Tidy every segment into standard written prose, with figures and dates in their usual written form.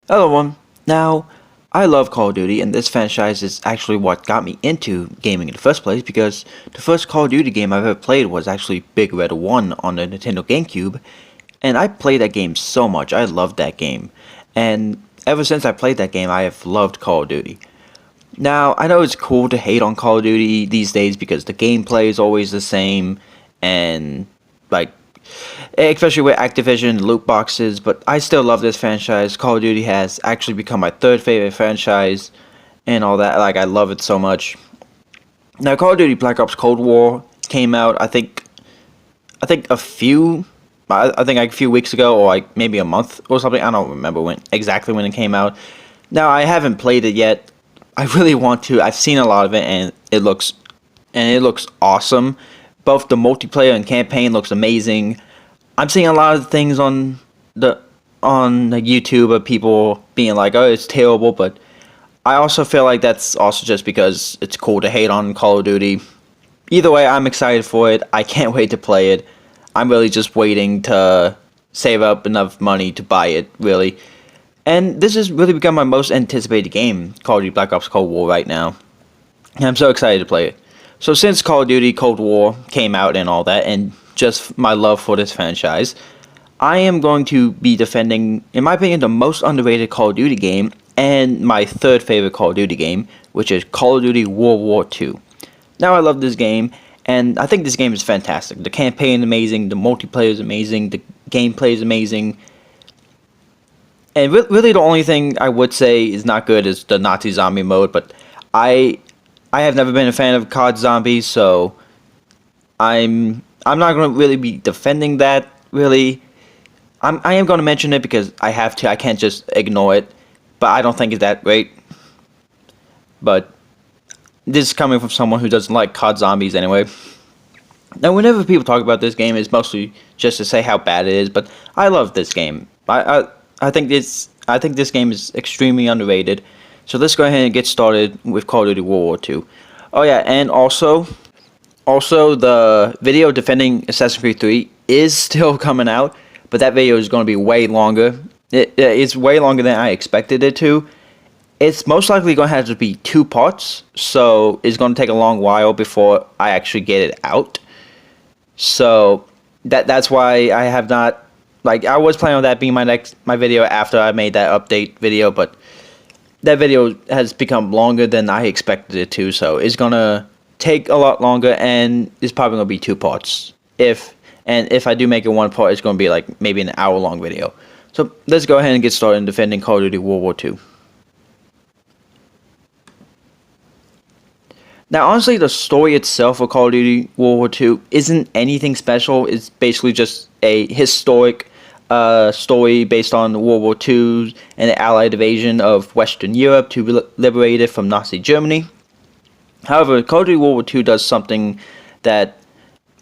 Hello everyone. Now, I love Call of Duty, and this franchise is actually what got me into gaming in the first place, because the first Call of Duty game I've ever played was actually Big Red 1 on the Nintendo GameCube, and I played that game so much. I loved that game. And ever since I played that game, I have loved Call of Duty. Now, I know it's cool to hate on Call of Duty these days because the gameplay is always the same, and like especially with Activision loot boxes, but I still love this franchise. Call of Duty has actually become my third favorite franchise and all that. Like, I love it so much. Now, Call of Duty Black Ops Cold War came out, I think a few weeks ago, or like maybe a month or something. I don't remember when it came out. Now, I haven't played it yet. I really want to. I've seen a lot of it, and it looks awesome. Both the multiplayer and campaign looks amazing. I'm seeing a lot of things on YouTube of people being like, "Oh, it's terrible," but I also feel like that's also just because it's cool to hate on Call of Duty. Either way, I'm excited for it. I can't wait to play it. I'm really just waiting to save up enough money to buy it, really. And this has really become my most anticipated game, Call of Duty Black Ops Cold War, right now. And I'm so excited to play it. So since Call of Duty Cold War came out and all that, and just my love for this franchise, I am going to be defending, in my opinion, the most underrated Call of Duty game, and my third favorite Call of Duty game, which is Call of Duty World War II. Now, I love this game, and I think this game is fantastic. The campaign is amazing, the multiplayer is amazing, the gameplay is amazing. And really the only thing I would say is not good is the Nazi zombie mode, but I have never been a fan of COD Zombies, so I'm not going to really be defending that, really. I am going to mention it because I have to. I can't just ignore it, but I don't think it's that great. But this is coming from someone who doesn't like COD Zombies anyway. Now, whenever people talk about this game, it's mostly just to say how bad it is, but I love this game. I think this game is extremely underrated. So let's go ahead and get started with Call of Duty World War II. Oh yeah, and also the video defending Assassin's Creed 3 is still coming out, but that video is going to be way longer. It's way longer than I expected it to. It's most likely going to have to be 2 parts, so it's going to take a long while before I actually get it out. So that's why I have not, like, I was planning on that being my video after I made that update video, but that video has become longer than I expected it to, so it's gonna take a lot longer, and it's probably gonna be 2 parts. If I do make it 1 part, it's gonna be like maybe an hour-long video. So let's go ahead and get started in defending Call of Duty World War II. Now, honestly, the story itself of Call of Duty World War II isn't anything special. It's basically just a historic story based on World War II and the Allied invasion of Western Europe to be liberated from Nazi Germany. However, Call of Duty World War II does something that,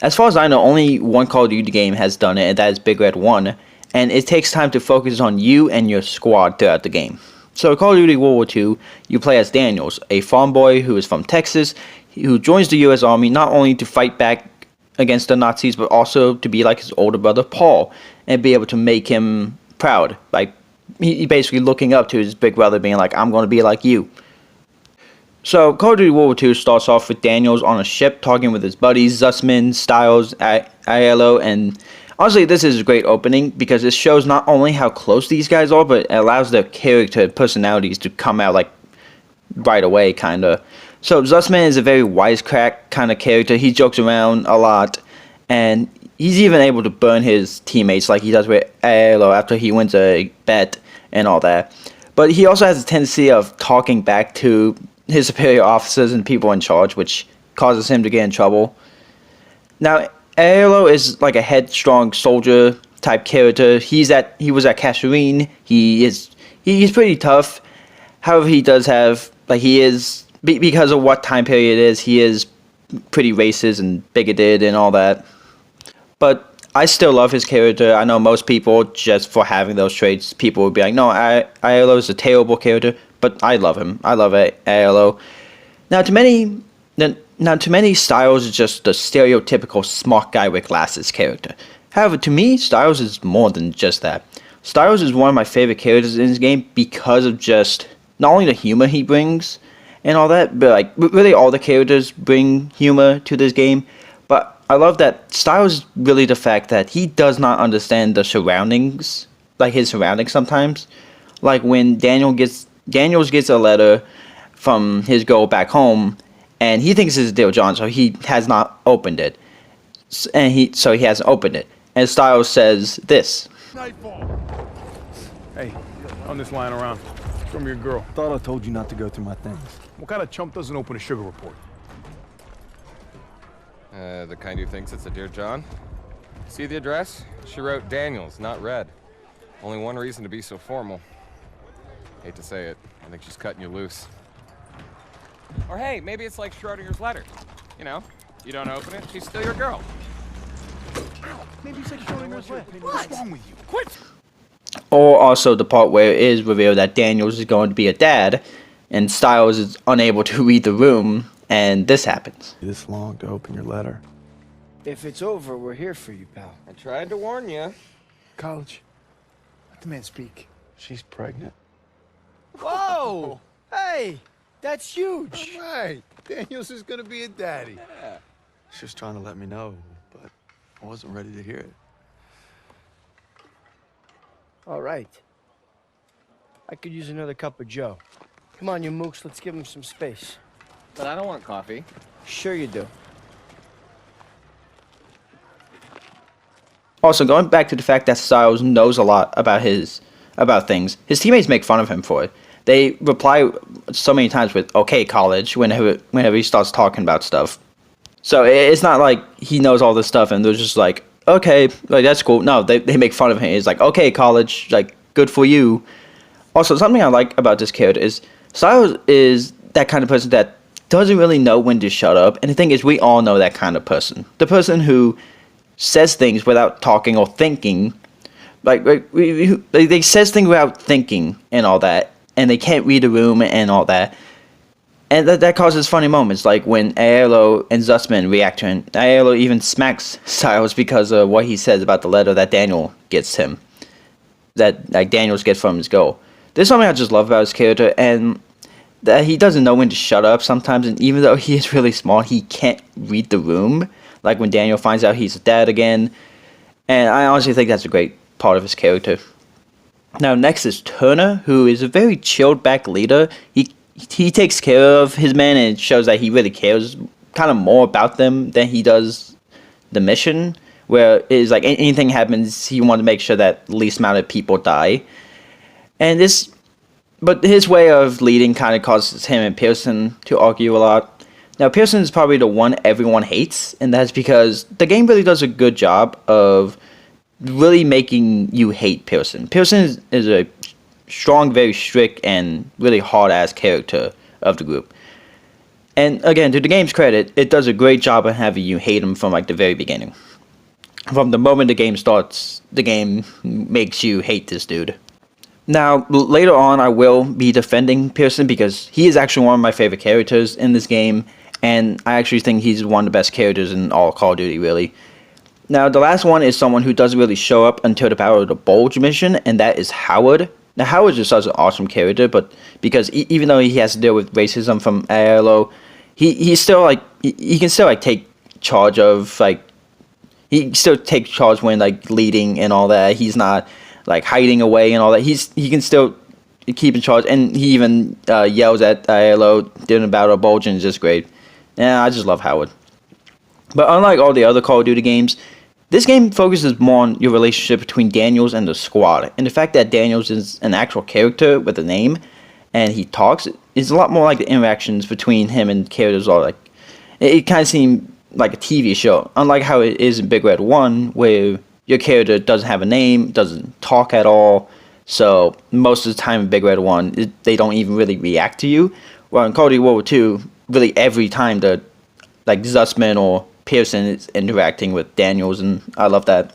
as far as I know, only one Call of Duty game has done it, and that is Big Red 1, and it takes time to focus on you and your squad throughout the game. So Call of Duty World War II, you play as Daniels, a farm boy who is from Texas, who joins the U.S. Army not only to fight back against the Nazis, but also to be like his older brother Paul, and be able to make him proud. Like, he basically looking up to his big brother, being like, I'm going to be like you. So Call of Duty World War II starts off with Daniels on a ship talking with his buddies, Zussman, Styles, Aiello, and honestly, this is a great opening because it shows not only how close these guys are, but it allows their character and personalities to come out like right away, kind of. So Zussman is a very wisecrack kind of character. He jokes around a lot, and he's even able to burn his teammates like he does with Aiello after he wins a bet and all that. But he also has a tendency of talking back to his superior officers and people in charge, which causes him to get in trouble. Now, Aiello is like a headstrong soldier type character. He was at Kasserine. He's pretty tough. However, he does have, like, he is, because of what time period it is, he is pretty racist and bigoted and all that. But I still love his character. I know most people, just for having those traits, people would be like, no, Aiello is a terrible character, but I love him. I love Aiello. Now, to many, Styles is just the stereotypical smart guy with glasses character. However, to me, Styles is more than just that. Styles is one of my favorite characters in this game because of just not only the humor he brings and all that, but like really all the characters bring humor to this game. But I love that Styles really the fact that he does not understand the surroundings, like his surroundings sometimes. Like when Daniels gets a letter from his girl back home, and he thinks it's Dale John, so he has not opened it, and he hasn't opened it. And Styles says this. Nightfall. Hey, I'm just lying around. Show me your girl. Thought I told you not to go through my things. What kind of chump doesn't open a sugar report? The kind who thinks it's a Dear John. See the address? She wrote Daniels, not Red. Only one reason to be so formal. Hate to say it, I think she's cutting you loose. Or hey, maybe it's like Schrodinger's letter. You know, you don't open it, she's still your girl. Maybe it's like Schrodinger's letter. What's wrong with you? Quit! Or also the part where it is revealed that Daniels is going to be a dad, and Styles is unable to read the room, and this happens. This long to open your letter. If it's over, we're here for you, pal. I tried to warn you. College. Let the man speak. She's pregnant. Whoa! Hey, that's huge. All right, Daniels is gonna be a daddy. Yeah. She was trying to let me know, but I wasn't ready to hear it. All right. I could use another cup of joe. Come on, you mooks, let's give him some space. But I don't want coffee. Sure you do. Also, going back to the fact that Styles knows a lot about things, his teammates make fun of him for it. They reply so many times with "Okay, college" whenever he starts talking about stuff. So it's not like he knows all this stuff and they're just like, "Okay, like that's cool." No, they make fun of him. It's like, "Okay, college, like good for you." Also, something I like about this character is Styles is that kind of person that doesn't really know when to shut up. And the thing is, we all know that kind of person. The person who says things without talking or thinking. Like they says things without thinking and all that. And they can't read the room and all that. And that causes funny moments. Like when Aiello and Zussman react to him. Aiello even smacks Styles because of what he says about the letter that Daniel gets him. That like Daniels gets from his goal. There's something I just love about his character, and that he doesn't know when to shut up sometimes, and even though he is really smart, he can't read the room, like when Daniel finds out he's a dad again, and I honestly think that's a great part of his character. Now next is Turner, who is a very chilled back leader. He takes care of his men, and it shows that he really cares kind of more about them than he does the mission, where it is like anything happens, he wants to make sure that least amount of people die. But his way of leading kind of causes him and Pearson to argue a lot. Now, Pearson is probably the one everyone hates, and that's because the game really does a good job of really making you hate Pearson. Pearson is a strong, very strict, and really hard-ass character of the group. And again, to the game's credit, it does a great job of having you hate him from like the very beginning. From the moment the game starts, the game makes you hate this dude. Now, later on, I will be defending Pearson because he is actually one of my favorite characters in this game, and I actually think he's one of the best characters in all Call of Duty, really. Now, the last one is someone who doesn't really show up until the Battle of the Bulge mission, and that is Howard. Now, Howard is just such an awesome character, but because even though he has to deal with racism from Aiello, he's still like he can still like take charge of like he still takes charge when like leading and all that. He's not like hiding away and all that. He can still keep in charge, and he even yells at Aiello during the Battle of Bulge, and it's just great. Yeah, I just love Howard. But unlike all the other Call of Duty games, this game focuses more on your relationship between Daniels and the squad, and the fact that Daniels is an actual character with a name, and he talks, is a lot more like the interactions between him and characters are like. It kind of seemed like a TV show, unlike how it is in Big Red 1, where your character doesn't have a name, doesn't talk at all, so most of the time in Big Red 1, they don't even really react to you. Well, in Call of Duty World War 2, really every time the like Zussman or Pearson is interacting with Daniels, and I love that.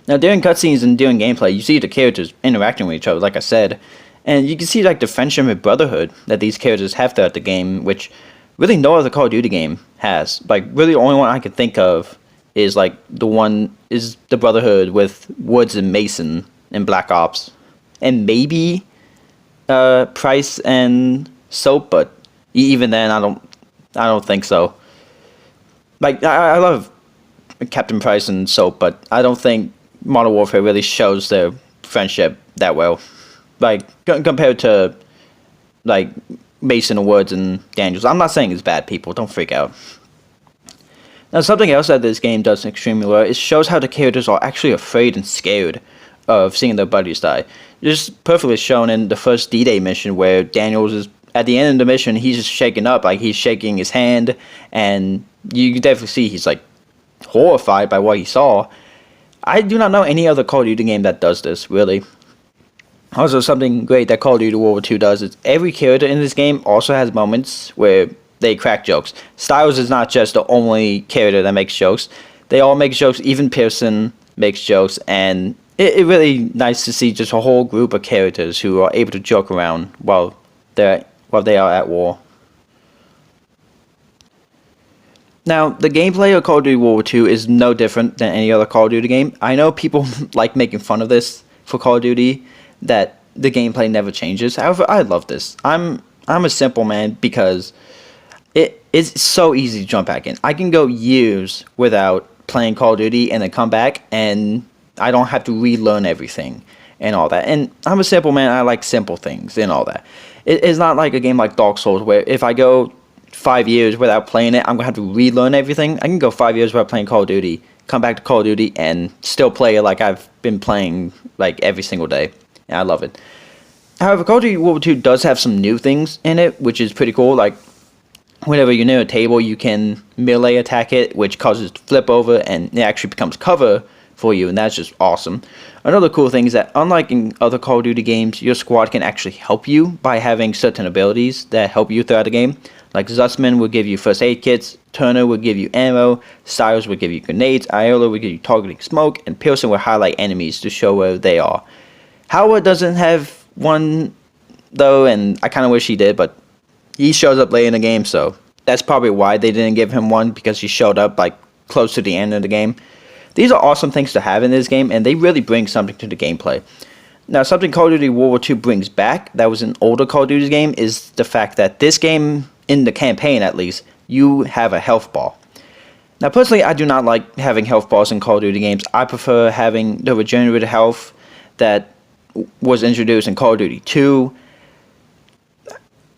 Now, during cutscenes and during gameplay, you see the characters interacting with each other, like I said, and you can see like the friendship and brotherhood that these characters have throughout the game, which really no other Call of Duty game has. Like, really the only one I can think of is like the brotherhood with Woods and Mason, in Black Ops, and maybe Price and Soap, but even then, I don't think so. Like I love Captain Price and Soap, but I don't think Modern Warfare really shows their friendship that well. Like compared to like Mason, Woods, and Daniels. I'm not saying it's bad, people. Don't freak out. Now, something else that this game does extremely well is shows how the characters are actually afraid and scared of seeing their buddies die. This is perfectly shown in the first D-Day mission where Daniels is at the end of the mission. He's just shaking up, like he's shaking his hand, and you can definitely see he's like horrified by what he saw. I do not know any other Call of Duty game that does this, really. Also, something great that Call of Duty World War II does is every character in this game also has moments where they crack jokes. Styles is not just the only character that makes jokes. They all make jokes, even Pearson makes jokes, and it's really nice to see just a whole group of characters who are able to joke around while they are at war. Now, the gameplay of Call of Duty World War II is no different than any other Call of Duty game. I know people like making fun of this for Call of Duty, that the gameplay never changes. However, I love this. I'm a simple man because it's so easy to jump back in. I can go years without playing Call of Duty and then come back and I don't have to relearn everything and all that. And I'm a simple man. I like simple things and all that. It's not like a game like Dark Souls where if I go 5 years without playing it, I'm gonna have to relearn everything. I can go 5 years without playing Call of Duty, come back to Call of Duty, and still play it like I've been playing like every single day. And I love it. However, Call of Duty World War II does have some new things in it, which is pretty cool. Like, whenever you're near a table, you can melee attack it, which causes it to flip over, and it actually becomes cover for you, and that's just awesome. Another cool thing is that, unlike in other Call of Duty games, your squad can actually help you by having certain abilities that help you throughout the game. Like, Zussman will give you first aid kits, Turner will give you ammo, Styles will give you grenades, Iola will give you targeting smoke, and Pearson will highlight enemies to show where they are. Howard doesn't have one, though, and I kind of wish he did, but he shows up late in the game, so that's probably why they didn't give him one, because he showed up like close to the end of the game. These are awesome things to have in this game, and they really bring something to the gameplay. Now, something Call of Duty World War II brings back that was an older Call of Duty game is the fact that this game, in the campaign at least, you have a health bar. Now, personally, I do not like having health bars in Call of Duty games. I prefer having the regenerated health that was introduced in Call of Duty 2.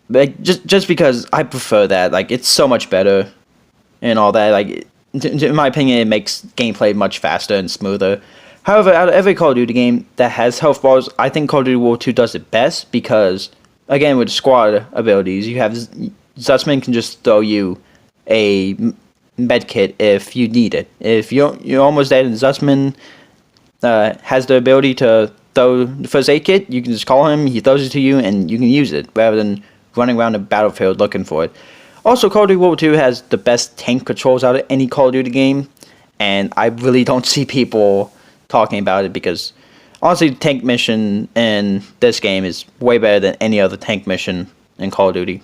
Like, just because I prefer that. Like, it's so much better and all that. Like, in my opinion, it makes gameplay much faster and smoother. However, out of every Call of Duty game that has health bars, I think Call of Duty World War II does it best because, again, with squad abilities, you have Zussman can just throw you a med kit if you need it. If you're almost dead and Zussman has the ability to throw the first aid kit, you can just call him, he throws it to you, and you can use it rather than running around the battlefield looking for it. Also, Call of Duty World War II has the best tank controls out of any Call of Duty game, and I really don't see people talking about it because, honestly, the tank mission in this game is way better than any other tank mission in Call of Duty.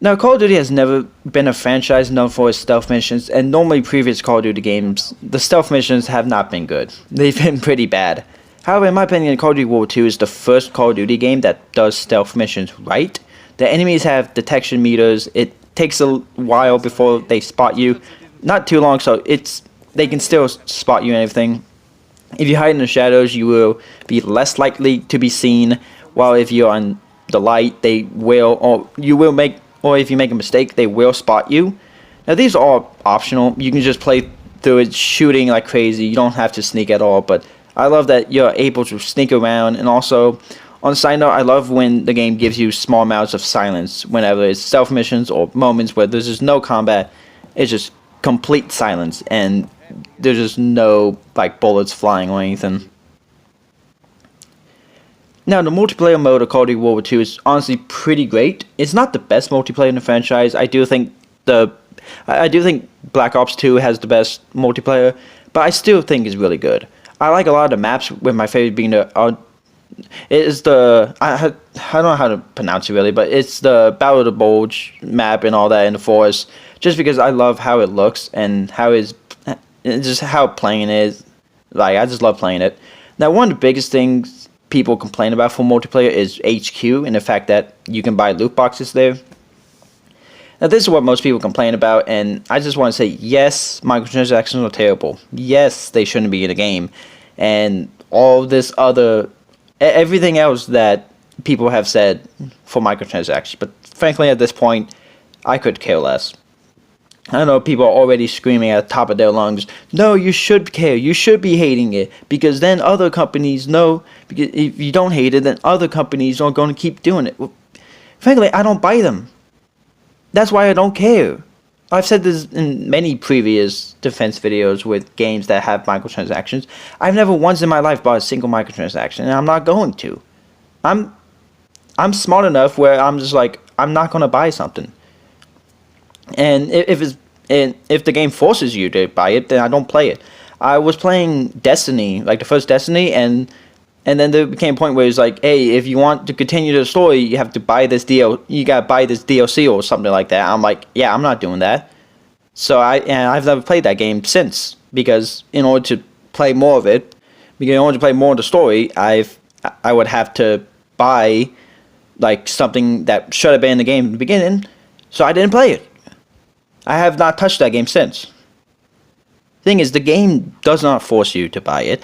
Now, Call of Duty has never been a franchise known for its stealth missions, and normally previous Call of Duty games, the stealth missions have not been good. They've been pretty bad. However, in my opinion, Call of Duty World War II is the first Call of Duty game that does stealth missions right. The enemies have detection meters. It takes a while before they spot you. Not too long, so they can still spot you and everything. If you hide in the shadows, you will be less likely to be seen, while if you're on the light, they will, or if you make a mistake, they will spot you. Now, these are all optional. You can just play through it shooting like crazy. You don't have to sneak at all, but I love that you're able to sneak around. And also, on a side note, I love when the game gives you small amounts of silence whenever it's stealth missions or moments where there's just no combat. It's just complete silence, and there's just no like bullets flying or anything. Now, the multiplayer mode of Call of Duty World War II is honestly pretty great. It's not the best multiplayer in the franchise. I do think Black Ops 2 has the best multiplayer, but I still think it's really good. I like a lot of the maps, with my favorite being I don't know how to pronounce it really, but it's the Battle of the Bulge map and all that in the forest, just because I love how it looks and how it's It's just how playing it is. Like, I just love playing it. Now, one of the biggest things people complain about for multiplayer is HQ and the fact that you can buy loot boxes there. Now, this is what most people complain about, and I just want to say, yes, microtransactions are terrible. Yes, they shouldn't be in a game. And all this other, everything else that people have said for microtransactions. But frankly, at this point, I could care less. I know people are already screaming at the top of their lungs, no, you should care, you should be hating it, because then other companies know, because if you don't hate it, then other companies are going to keep doing it. Well, frankly, I don't buy them. That's why I don't care. I've said this in many previous defense videos with games that have microtransactions. I've never once in my life bought a single microtransaction, and I'm not going to. I'm smart enough where I'm just like, I'm not going to buy something. And if the game forces you to buy it, then I don't play it. I was playing Destiny, like the first Destiny, and then there became a point where it's like, hey, if you want to continue the story, you have to buy this you gotta buy this DLC or something like that. I'm like, yeah, I'm not doing that. So I've never played that game since, because in order to play more of it, because in order to play more of the story, I would have to buy like something that should have been in the game in the beginning. So I didn't play it. I have not touched that game since. Thing is, the game does not force you to buy it.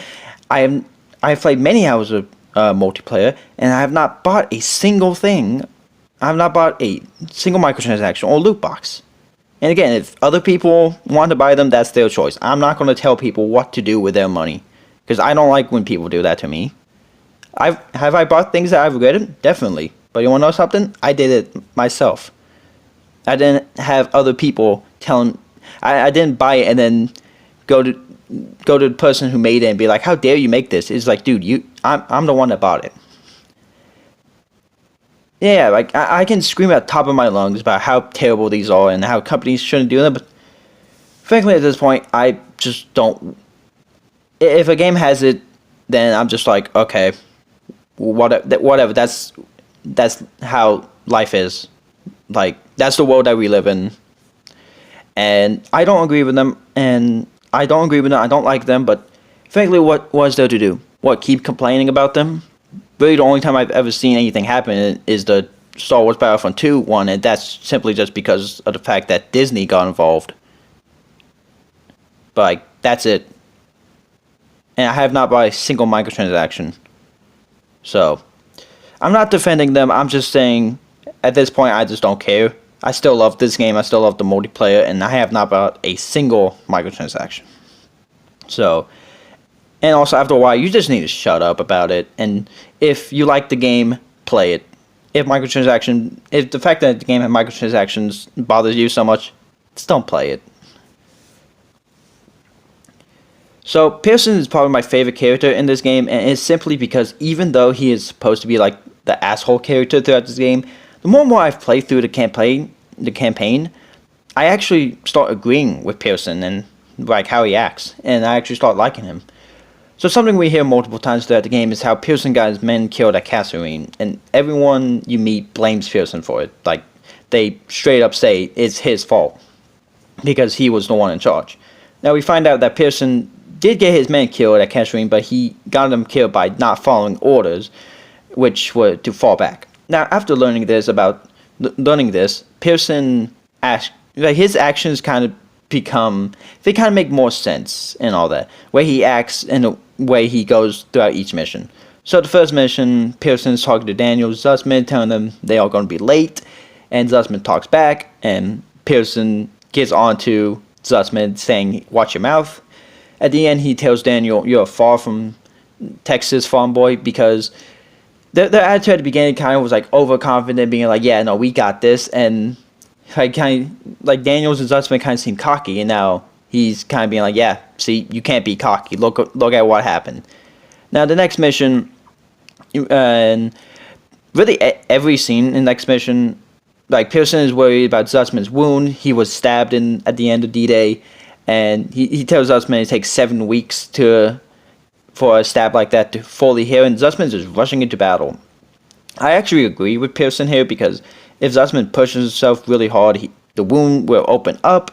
I've played many hours of multiplayer, and I have not bought a single thing. I have not bought a single microtransaction or loot box. And again, if other people want to buy them, that's their choice. I'm not going to tell people what to do with their money, because I don't like when people do that to me. Have I bought things that I've regretted? Definitely. But you want to know something? I did it myself. I didn't have other people telling. I didn't buy it and then go to the person who made it and be like, "How dare you make this?" It's like, dude, I'm the one that bought it. Yeah, like I can scream at the top of my lungs about how terrible these are and how companies shouldn't do them, but frankly, at this point, I just don't. If a game has it, then I'm just like, okay, whatever. That's how life is. Like, that's the world that we live in. And I don't agree with them, I don't like them, but frankly, what was there to do? What, keep complaining about them? Really, the only time I've ever seen anything happen is the Star Wars Battlefront 2 one, and that's simply just because of the fact that Disney got involved. But, like, that's it. And I have not bought a single microtransaction. So, I'm not defending them, I'm just saying, at this point, I just don't care. I still love this game, I still love the multiplayer, and I have not bought a single microtransaction. So, and also after a while, you just need to shut up about it, and if you like the game, play it. If the fact that the game has microtransactions bothers you so much, just don't play it. So, Pearson is probably my favorite character in this game, and it's simply because even though he is supposed to be like the asshole character throughout this game, the more and more I've played through the campaign, I actually start agreeing with Pearson and like how he acts, and I actually start liking him. So something we hear multiple times throughout the game is how Pearson got his men killed at Kasserine, and everyone you meet blames Pearson for it. Like, they straight up say it's his fault, because he was the one in charge. Now we find out that Pearson did get his men killed at Kasserine, but he got them killed by not following orders, which were to fall back. Now, after learning this, Pearson his actions kind of make more sense and all that. Way he acts and the way he goes throughout each mission. So the first mission, Pearson's talking to Daniel Zussman, telling them they are going to be late, and Zussman talks back, and Pearson gets on to Zussman saying, "Watch your mouth." At the end, he tells Daniel, "You're far from Texas farm boy," because their attitude at the beginning kind of was like overconfident, being like, "Yeah, no, we got this," and like Daniels and Zussman kind of seem cocky, and now he's kind of being like, "Yeah, see, you can't be cocky. Look at what happened." Now the next mission, and really every scene in the next mission, like Pearson is worried about Zussman's wound. He was stabbed at the end of D-Day, and he tells Zussman it takes 7 weeks for a stab like that to fully heal, and Zussman's just rushing into battle. I actually agree with Pearson here, because if Zussman pushes himself really hard, the wound will open up,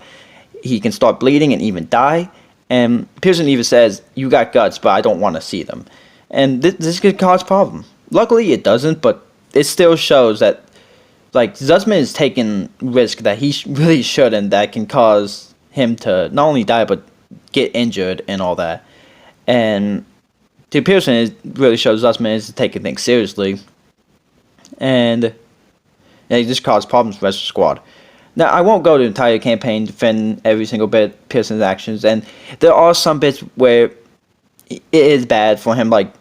he can start bleeding and even die, And Pearson even says, "You got guts, but I don't want to see them." And this could cause problem. Luckily, it doesn't, but it still shows that like Zussman is taking risk that he really shouldn't. That can cause him to not only die but get injured and all that. And to Pearson, it really shows Zussman is taking things seriously. And yeah, he just caused problems for the rest of the squad. Now, I won't go to the entire campaign defend every single bit of Pearson's actions, and there are some bits where it is bad for him, like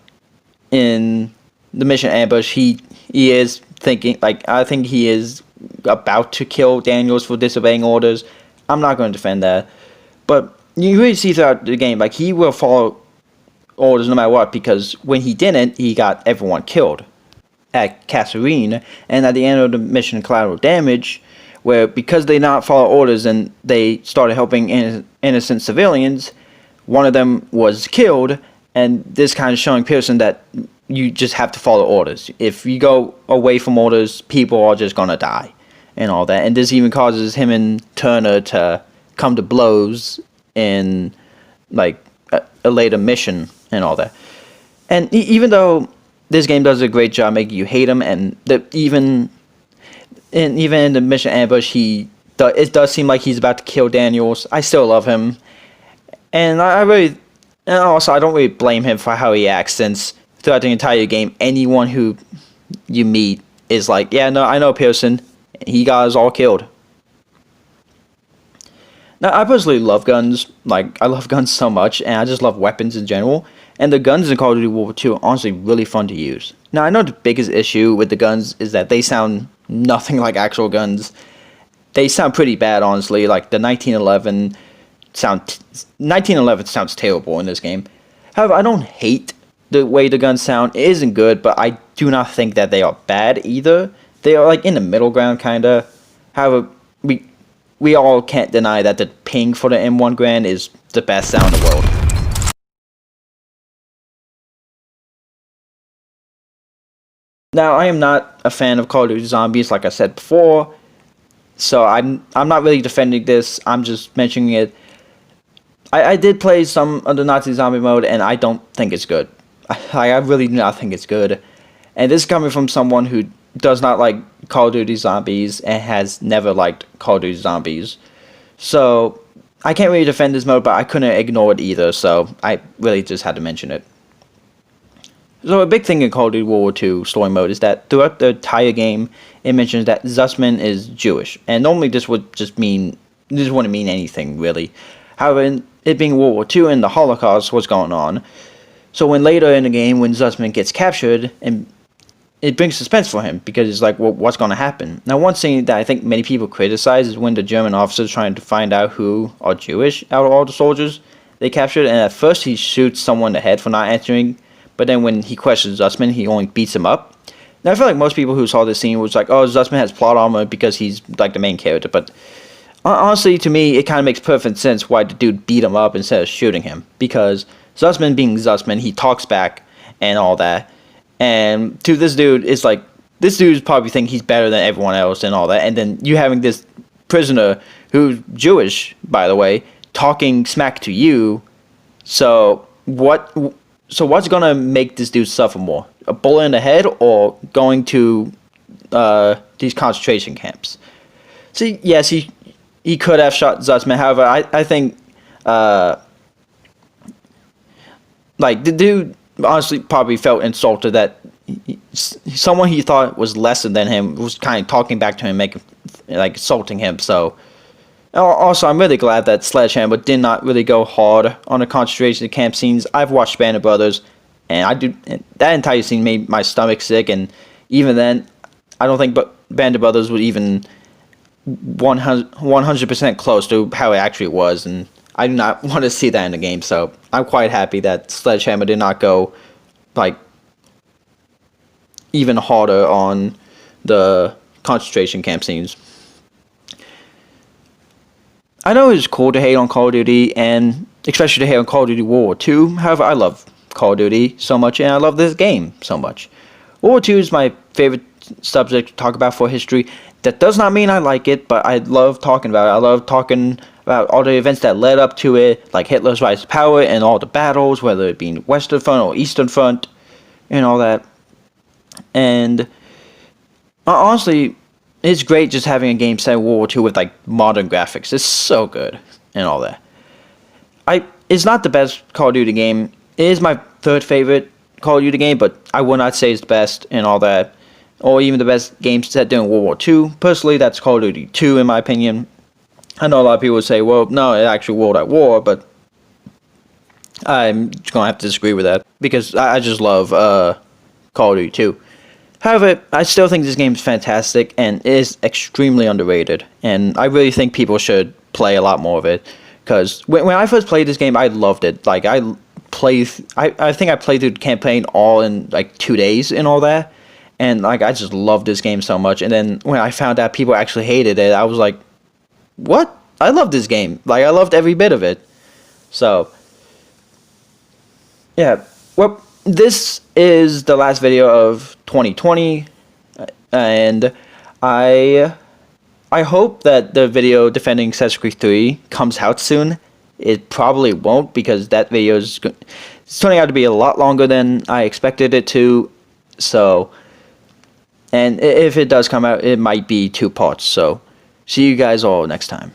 in the mission ambush, he is thinking, like, I think he is about to kill Daniels for disobeying orders. I'm not going to defend that. But you really see throughout the game, like, he will follow orders no matter what, because when he didn't, he got everyone killed at Kasserine, and at the end of the mission Collateral Damage, where because they not follow orders and they started helping innocent civilians, one of them was killed, and this kind of showing Pearson that you just have to follow orders. If you go away from orders, people are just gonna die, and all that. And this even causes him and Turner to come to blows in like a later mission and all that. And even though this game does a great job making you hate him, and even in the mission ambush, it does seem like he's about to kill Daniels. I still love him, and and also I don't really blame him for how he acts, since throughout the entire game, anyone who you meet is like, yeah, no, I know Pearson. He got us all killed. Now, I personally love guns. Like, I love guns so much, and I just love weapons in general. And the guns in Call of Duty World War II are honestly really fun to use. Now, I know the biggest issue with the guns is that they sound nothing like actual guns. They sound pretty bad, honestly. Like, the 1911 sounds terrible in this game. However, I don't hate the way the guns sound. It isn't good, but I do not think that they are bad either. They are, like, in the middle ground, kinda. However, we all can't deny that the ping for the M1 Garand is the best sound in the world. Now, I am not a fan of Call of Duty Zombies, like I said before, so I'm not really defending this. I'm just mentioning it. I did play some of the Nazi Zombie mode, and I don't think it's good. I really do not think it's good. And this is coming from someone who does not like Call of Duty Zombies and has never liked Call of Duty Zombies. So, I can't really defend this mode, but I couldn't ignore it either, so I really just had to mention it. So a big thing in Call of Duty World War II story mode is that throughout the entire game, it mentions that Zussman is Jewish. And normally this wouldn't mean anything, really. However, it being World War II and the Holocaust was going on. So when later in the game, when Zussman gets captured, and it brings suspense for him, because it's like, well, what's going to happen? Now, one thing that I think many people criticize is when the German officers trying to find out who are Jewish out of all the soldiers they captured, and at first he shoots someone in the head for not answering, but then when he questions Zussman, he only beats him up. Now, I feel like most people who saw this scene was like, oh, Zussman has plot armor because he's like the main character, but honestly, to me, it kind of makes perfect sense why the dude beat him up instead of shooting him, because Zussman being Zussman, he talks back and all that. And to this dude, it's like, this dude's probably think he's better than everyone else and all that. And then you having this prisoner who's Jewish, by the way, talking smack to you. So what's gonna make this dude suffer more? A bullet in the head or going to these concentration camps? See, yes, he could have shot Zussman. However, I think like the dude honestly probably felt insulted that someone he thought was lesser than him was kind of talking back to him, like insulting him. So also, I'm really glad that Sledgehammer did not really go hard on the concentration camp scenes. I've watched Band of Brothers, and that entire scene made my stomach sick. And even then, I don't think Band of Brothers would even 100% close to how it actually was, and I do not want to see that in the game. So I'm quite happy that Sledgehammer did not go like even harder on the concentration camp scenes. I know it's cool to hate on Call of Duty, and especially to hate on Call of Duty World War II. However, I love Call of Duty so much, and I love this game so much. World War II is my favorite subject to talk about for history. That does not mean I like it, but I love talking about it. I love talking about all the events that led up to it, like Hitler's rise to power and all the battles, whether it be Western Front or Eastern Front, and all that. And honestly, it's great just having a game set in World War II with like modern graphics. It's so good and all that. It's not the best Call of Duty game. It is my third favorite Call of Duty game, but I would not say it's the best and all that, or even the best game set during World War II. Personally, that's Call of Duty 2 in my opinion. I know a lot of people would say, well, no, it actually World at War, but I'm just going to have to disagree with that because I just love Call of Duty 2. However, I still think this game is fantastic and is extremely underrated, and I really think people should play a lot more of it because when I first played this game, I loved it. Like, I think I played through the campaign all in like 2 days and all that, and like I just loved this game so much. And then when I found out people actually hated it, I was like, what? I love this game. Like, I loved every bit of it. So, yeah. Well, this is the last video of 2020, and I hope that the video defending Assassin's Creed 3 comes out soon. It probably won't because that video is it's turning out to be a lot longer than I expected it to. So, and if it does come out, it might be 2 parts. So, see you guys all next time.